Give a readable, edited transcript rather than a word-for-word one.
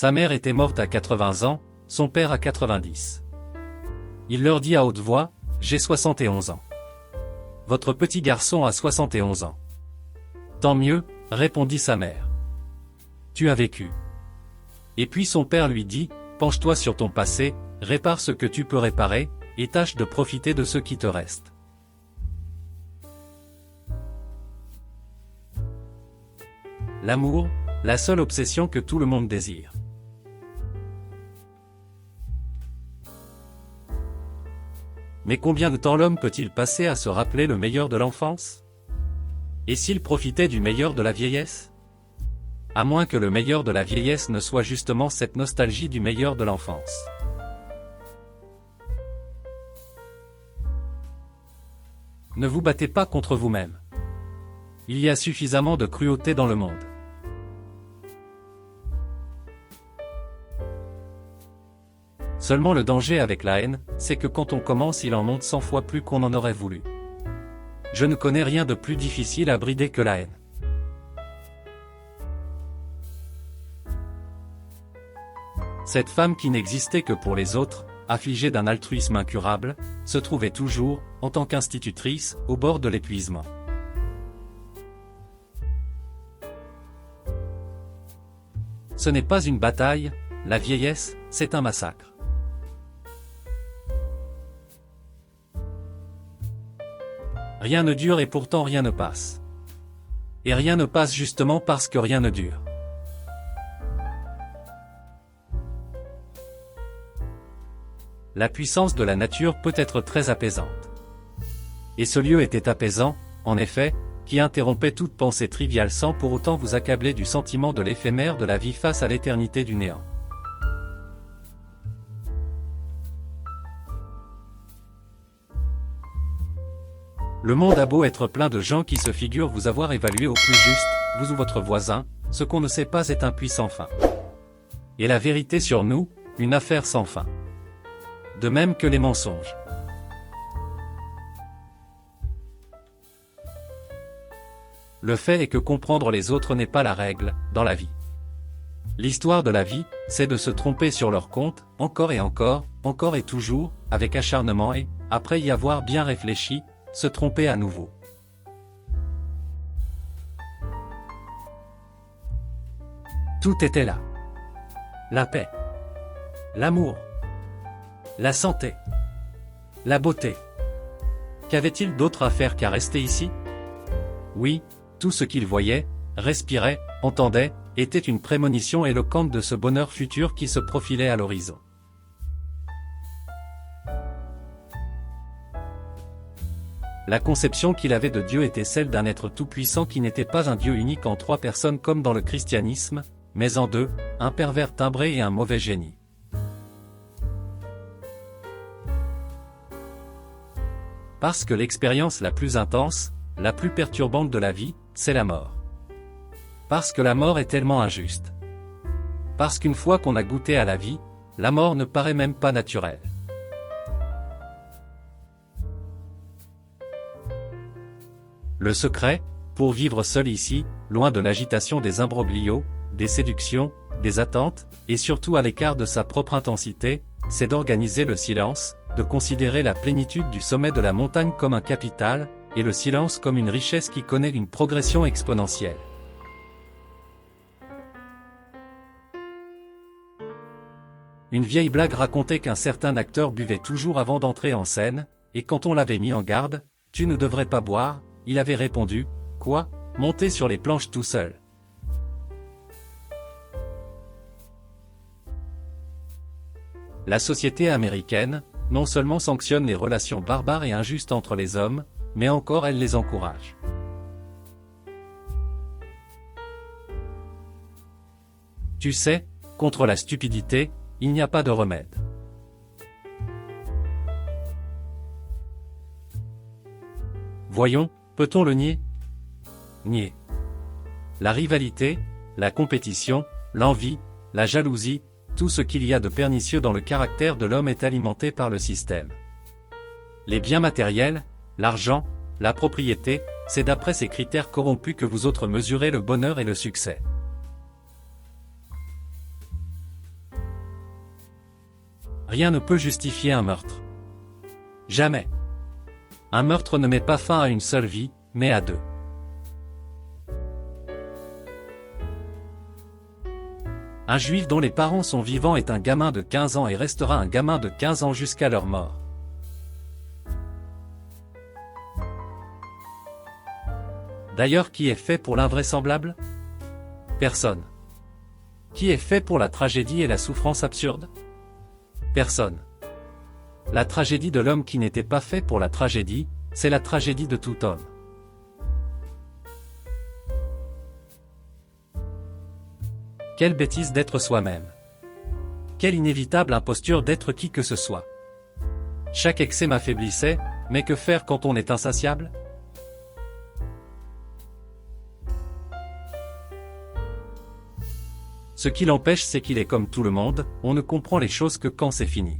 Sa mère était morte à 80 ans, son père à 90. Il leur dit à haute voix, « J'ai 71 ans. Votre petit garçon a 71 ans. » « Tant mieux, » répondit sa mère. « Tu as vécu. » Et puis son père lui dit, « Penche-toi sur ton passé, répare ce que tu peux réparer, et tâche de profiter de ce qui te reste. » L'amour, la seule obsession que tout le monde désire. Mais combien de temps l'homme peut-il passer à se rappeler le meilleur de l'enfance? Et s'il profitait du meilleur de la vieillesse? À moins que le meilleur de la vieillesse ne soit justement cette nostalgie du meilleur de l'enfance. Ne vous battez pas contre vous-même. Il y a suffisamment de cruauté dans le monde. Seulement le danger avec la haine, c'est que quand on commence il en monte 100 fois plus qu'on en aurait voulu. Je ne connais rien de plus difficile à brider que la haine. Cette femme qui n'existait que pour les autres, affligée d'un altruisme incurable, se trouvait toujours, en tant qu'institutrice, au bord de l'épuisement. Ce n'est pas une bataille, la vieillesse, c'est un massacre. Rien ne dure et pourtant rien ne passe. Et rien ne passe justement parce que rien ne dure. La puissance de la nature peut être très apaisante. Et ce lieu était apaisant, en effet, qui interrompait toute pensée triviale sans pour autant vous accabler du sentiment de l'éphémère de la vie face à l'éternité du néant. Le monde a beau être plein de gens qui se figurent vous avoir évalué au plus juste, vous ou votre voisin, ce qu'on ne sait pas est un puits sans fin. Et la vérité sur nous, une affaire sans fin. De même que les mensonges. Le fait est que comprendre les autres n'est pas la règle, dans la vie. L'histoire de la vie, c'est de se tromper sur leur compte, encore et toujours, avec acharnement et, après y avoir bien réfléchi, se tromper à nouveau. Tout était là. La paix. L'amour. La santé. La beauté. Qu'avait-il d'autre à faire qu'à rester ici? Oui, tout ce qu'il voyait, respirait, entendait, était une prémonition éloquente de ce bonheur futur qui se profilait à l'horizon. La conception qu'il avait de Dieu était celle d'un être tout-puissant qui n'était pas un Dieu unique en trois personnes comme dans le christianisme, mais en deux, un pervers timbré et un mauvais génie. Parce que l'expérience la plus intense, la plus perturbante de la vie, c'est la mort. Parce que la mort est tellement injuste. Parce qu'une fois qu'on a goûté à la vie, la mort ne paraît même pas naturelle. Le secret, pour vivre seul ici, loin de l'agitation des imbroglios, des séductions, des attentes, et surtout à l'écart de sa propre intensité, c'est d'organiser le silence, de considérer la plénitude du sommet de la montagne comme un capital, et le silence comme une richesse qui connaît une progression exponentielle. Une vieille blague racontait qu'un certain acteur buvait toujours avant d'entrer en scène, et quand on l'avait mis en garde, « Tu ne devrais pas boire », il avait répondu, « Quoi, monter sur les planches tout seul ?» La société américaine, non seulement sanctionne les relations barbares et injustes entre les hommes, mais encore elle les encourage. Tu sais, contre la stupidité, il n'y a pas de remède. Voyons, peut-on le nier? Nier. La rivalité, la compétition, l'envie, la jalousie, tout ce qu'il y a de pernicieux dans le caractère de l'homme est alimenté par le système. Les biens matériels, l'argent, la propriété, c'est d'après ces critères corrompus que vous autres mesurez le bonheur et le succès. Rien ne peut justifier un meurtre. Jamais. Un meurtre ne met pas fin à une seule vie, mais à deux. Un juif dont les parents sont vivants est un gamin de 15 ans et restera un gamin de 15 ans jusqu'à leur mort. D'ailleurs, qui est fait pour l'invraisemblable? Personne. Qui est fait pour la tragédie et la souffrance absurde? Personne. La tragédie de l'homme qui n'était pas fait pour la tragédie, c'est la tragédie de tout homme. Quelle bêtise d'être soi-même. Quelle inévitable imposture d'être qui que ce soit. Chaque excès m'affaiblissait, mais que faire quand on est insatiable? Ce qui l'empêche, c'est qu'il est comme tout le monde, on ne comprend les choses que quand c'est fini.